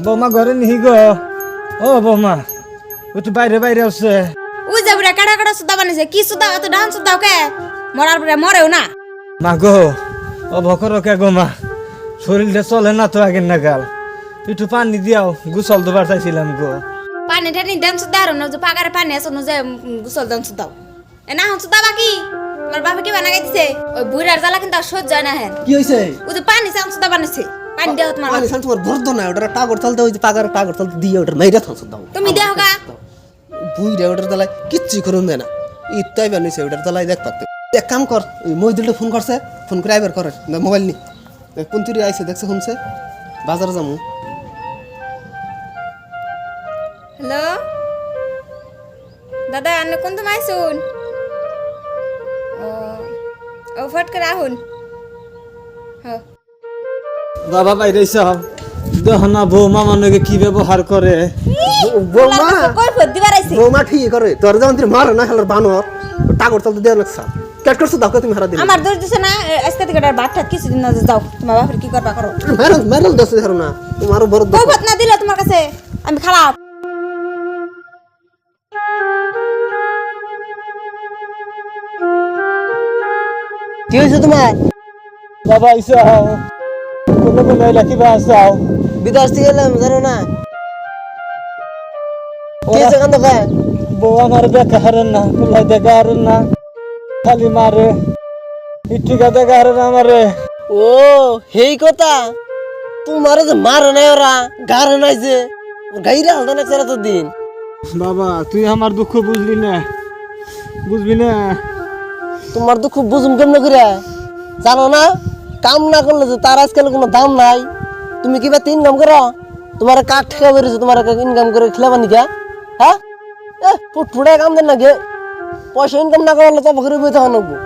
বৌমা ঘরে নিহি গো। ও বৌমা একটু বাইরে বাইরে আছে। ওই যে বুড়া কাটা কাটা সুদা বানিয়েছে, কি সুদা অত ডান সুদাও কে? মরার পরে মরেও না। মা গো ও ভকর কে গো মা, শরীরটা চলে না তো আগের নাগাল, একটু পানি দিয়াও, গোসল দেবার চাইছিলাম গো। পানি টানি দেন সুদা আর না যে পাগারে পানি আছে না যে গুসল দেন সুদাও। এ না হন সুদা বাকি তোমার বাবা কি বানাই দিছে? ওই বুড়ার জ্বালা কিন্তু আর সহ্য হয় না। হ্যাঁ কি হইছে? ওই যে পানি চান সুদা বানিয়েছে, পানি দেও তোমার। পানি সান তোমার বর্দ না, ওটা টাগর চলতে ওই যে পাগার টাগর চলতে দিয়ে ওটা মেইরা থাকছ দাও। তুমি দেও গা। বুইরা ওটার তলায় কিচ্ছু করুন দেয় না, ইত্তাই বানিয়েছে ওটার তলায় দেখ পারতে। এক কাম কর, মহিদুলটা ফোন করছে, ফোন করে আইবার করে মোবাইল নি কোন তুই আইছে দেখছে শুনছে বাজারে যাবো। হ্যালো দাদা, আপনি কোন তুমি আইসুন? ও ফট করে আহুন। হ্যাঁ বাবা বাইরে সব দেখো না বৌমা মানুষকে কি ব্যবহার করে। বৌমা কই ফট দিবার আইছে? বৌমা ঠিক করে, তোর যেমন তুই মার না খেলার বানর টাগর চলতে দেওয়া লাগছে। ক্যাট করছো দাও তুমি হারা দিন। আমার দোষ দিছে না, আজকে থেকে ভাত ঠাত কিছুদিন না যাও, তোমার বাপের কি করবা করো। মেরল মেরল দোষ ধরো না, তোমারও বড় কই ফট না দিলে তোমার কাছে আমি খারাপ। কি হয়েছে তোমার? বাবা ইসাও কোনো কোনো লাকি বাসাও বিদেশ থেকে এলাম জানো না কি হয়েছে কান্দ খায়? বউ আমার দেখা হারেন না, কুলাই দেখা হারেন না, খালি মারে, ইটিকা দেখা হারেন আমারে। ও হেই কথা, তোমার যে মারে নাই ওরা গারে নাই যে গাইরা হালটা না সারা তো দিন। বাবা তুই আমার দুঃখ বুঝলি না, বুঝবি না। তোমার তো খুব বুঝুম কেমন করে জানো না, কাম না করলে যে তার আজকাল কোনো দাম নাই। তুমি কিবা ইনকাম করো, তোমার কাঠ ঠেকা বেরিয়েছে, তোমার ইনকাম করে খেলাবা নিকা? হ্যাঁ ফুটফুটে কাম দেন না গে, পয়সা ইনকাম না করলে তো ঘরে বই থাকা লাগবো।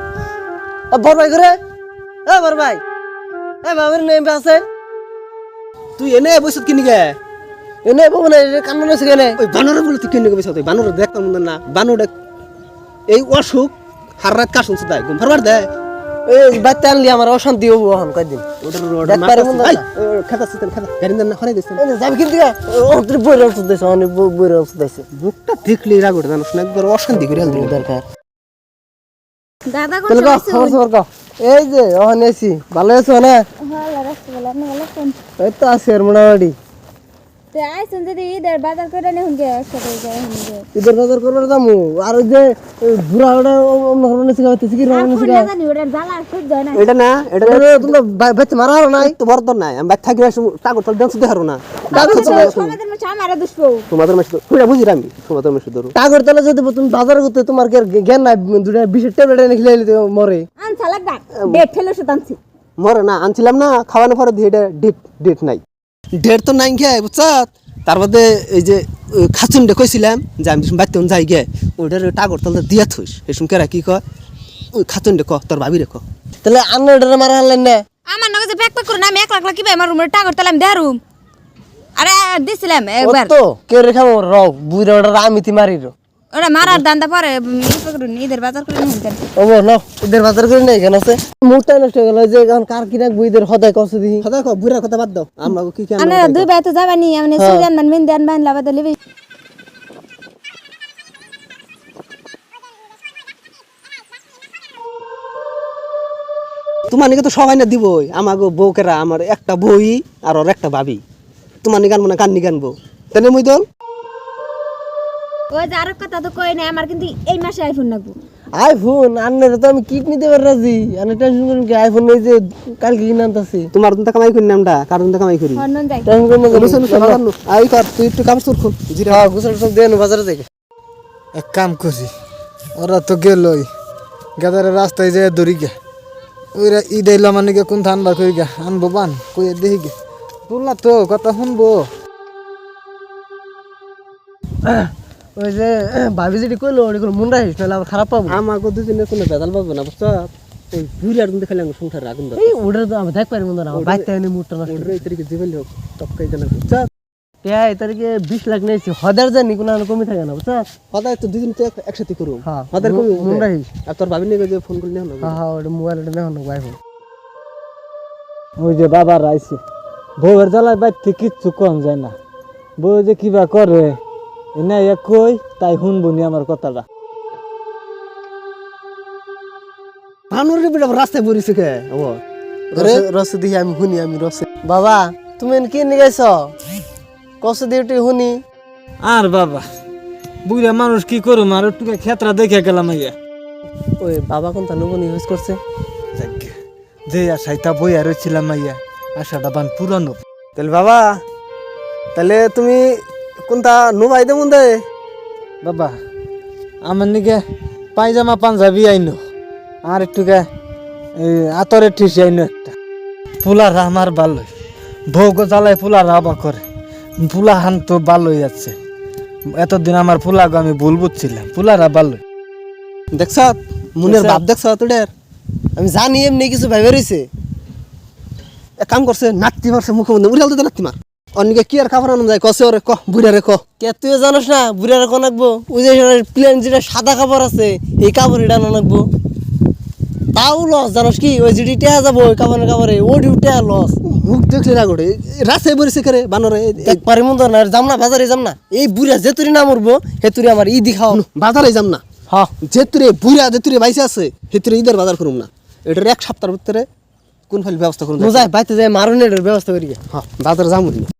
বর ভাই করে বর ভাই বাবার নেম আছে, তুই এনে বসত কিনি গে এনে বউ না কান্না নেছে কেনে? ওই বানরের বলে তুই কিনে বসত, ওই বানর দেখতাম না, বানর এই অসুখ হার রাত কার শুনছে তাই ঘুম ফারবার দেয়। এই বাচ্চা আনলি আমার অশান্তি হবো এখন কয়েকদিন। বুকটা দেখলি রাগ ওঠে জানো না, একবার অশান্তি করে দরকার। দাদা কোন খবর খবর কও। এই যে ওখানে এসি, ভালো আছো না? ভালো রাখতে বলে আপনি ভালো আছেন? এই তো আছি আর মোটামুটি। তো আইসুন যদি ঈদের বাজার করে নিয়ে হুনগে একসাথে যাই হুনগে। ঈদের বাজার করবার যাবো, আর ওই যে বুড়া ওটা অন্য ধরনের শিখাইতেছি কি রকম শিখাই জানি ওটা জ্বালা সহ্য হয় না। এটা না, এটা তোমরা বাচ্চা মারা হারো নাই তো বর্তন নাই, আমি বাচ্চা থাকি টাকা তোর ডান্স দেখারো না। আমাদের মাঝে আমারে দুষ্প তোমাদের মাসে পুরা বুঝি আমি তোমাদের মাসে ধরো টাকার তলে যদি তুমি বাজার করতে তোমার কি জ্ঞান নাই? দুটা বিশের ট্যাবলেট এনে খেলে মরে আনছা লাগবা ডেট ফেলো সুতানছি মরে না, আনছিলাম না খাওয়ানোর পরে দিয়ে ডেট নাই, ডেট তো নাই খেয়ে বুঝছ। তার মধ্যে এই যে খাচুনটা কইছিলাম যে আমি বাড়িতে যাই গে, ওইটার টাগর তলে দিয়া থইস, এই সময় কেরা কি কয় ওই খাচুনটা ক তোর ভাবি রেখো, তাহলে আন্না ওটারে মারা হারলেন না। আমার নগে যে প্যাক প্যাক করে না আমি 1 লাখ কি ভাই আমার রুমের টাকা করতেলাম দেরুম। আরে দিছিলাম একবার তো কে রেখা রও বুইরা ওটা আমি তি মারি রো ওরা মারার দান্দা পরে ঈদের বাজার করে নিয়ে হুনতেন। ও বলো ঈদের বাজার করে নাই কেন আছে মুখটা নষ্ট হয়ে গেল যে এখন কার কিনা বুইদের হদায় কষ্ট দি হদায় কো বুইরার কথা বাদ দাও, আমরা কি কি আরে দুই ভাই তো যাবানি আমি সুজান মান মিন দেন বান লাবাতে লিবি। তোমার নিকে তো সবাই না দিবই, আমাগো বউকেরা আমার একটা বই আর ওর একটা ভাবি, তোমার নিগান মানে কান্নি গানবো তাহলে মুই দল। ওই যে আরেক কথা তো কই না, আমার কিন্তু এই মাসে আইফোন লাগবো। আইফোন আনলে তো আমি কিডনি দেবার রাজি, আমি টেনশন করি কি আইফোন এই যে কালকে কিনে আনতাছি। তোমার তো কামাই করি নামটা কারণ তো কামাই করি হনন যাই টেনশন করি না। বুঝছ না আই কর তুই একটু কাম সুর খুল জিরা গোসল সব দেন বাজারে থেকে। এক কাম করি, ওরা তো গেলই গাদারে রাস্তায় যায় দৌড়ি গে, ওইরা ঈদ এলাম মানে কোন ধান বার করি গে আনবো বান কই দেখি গে বললা তো কথা শুনবো। ওই যে ভাবি যেটি কইলো ওইগুলো মন রাখিস নাহলে আবার খারাপ পাবো। আমাকে দুদিনে কোনো ভেজাল পাবো না বুঝছ, এই বুড়ার কিন্তু খেলে সংসার রাখুন এই ওটার তো আমি দেখ পারি মন না বাইতে এনে মুটটা নষ্ট ওটার এই তারিখে জীবন হোক টপকাই জানা বুঝছ। এই তারিখে 20 লাখ নেছি হদার জানি কোনো কমি থাকে না বুঝছ, হদার তো দুদিন তো একসাথে করব। হ্যাঁ হদার কমি মন রাখিস। আর তোর ভাবি নিয়ে যে ফোন করলি না? হ্যাঁ হ্যাঁ ওটা মোবাইলটা নেও না আইফোন। ওই যে বাবার আইছে বউয়ের জ্বালায় বাইতে কিচ্ছু কম যায় না। বউ যে কিবা করে এনে কই তাই শুনবো নি আমার কথাটা। মানুষ রাস্তায় পড়েছে কে রসে দেখি আমি শুনি আমি রসে। বাবা তুমি কি নিয়ে গেছ কষ্ট দিয়ে শুনি। আর বাবা বুড়া মানুষ কি করুম আর একটু ক্ষেত্রা দেখে গেলাম আইয়া। ওই বাবা কোনটা নবনি ইউজ করছে যাকে যে আশাইতা বই আর ছিলাম আইয়া আশাটা বান পুরানো। তাহলে বাবা তাহলে তুমি কোনটা নুবাই দে মন দে বাবা আমার নিকে পায়জামা পাঞ্জাবি আইনো আর একটু আতরে ঠিসি আইনো একটা। ফুলারা আমার ভালোই ভোগ জ্বালায় ফুলারা আবা করে ফুলা হান তো ভালোই আছে। এতদিন আমার ফুলাগো আমি ভুল বুঝছিলাম ফুলারা ভালোই। দেখছ মনের ভাব দেখছ তোদের আমি জানি এমনি কিছু ভাবে রয়েছে। এক কাম করছে নাতি মারছে মুখে মধ্যে উড়াল দিতে নাতি মার অনেকে কি আর খাবার আনন্দ যায় কষে ওরে ক বুড়া রে ক কে তুই জানোস না বুড়ার কোন আঁকবো ওই যে প্লেন যেটা সাদা কাপড় আছে এই কাপড় এটা আনবো তাও লস জানোস কি ওই যেটি টেহা যাবো ওই কাপড়ে ওটি টেহা লস। মুখ দেখলে না গোটে রাস্তায় পড়েছে করে বানরে একবারে মন না যাম না বাজারে যাম না এই বুড়া যে তুরি না মরবো হে তুরি আমার ই দিখাও বাজারে যাম না। হ্যাঁ যে তুরে বুড়া যে তুরে বাইসে আছে সে তুরে ঈদের বাজার করুম না। এটার এক সপ্তাহের ভিতরে কোন ফেল ব্যবস্থা করুন যায় বাইতে যায় মারুন এটার ব্যবস্থা করি। হ্যাঁ বাজারে যাম না।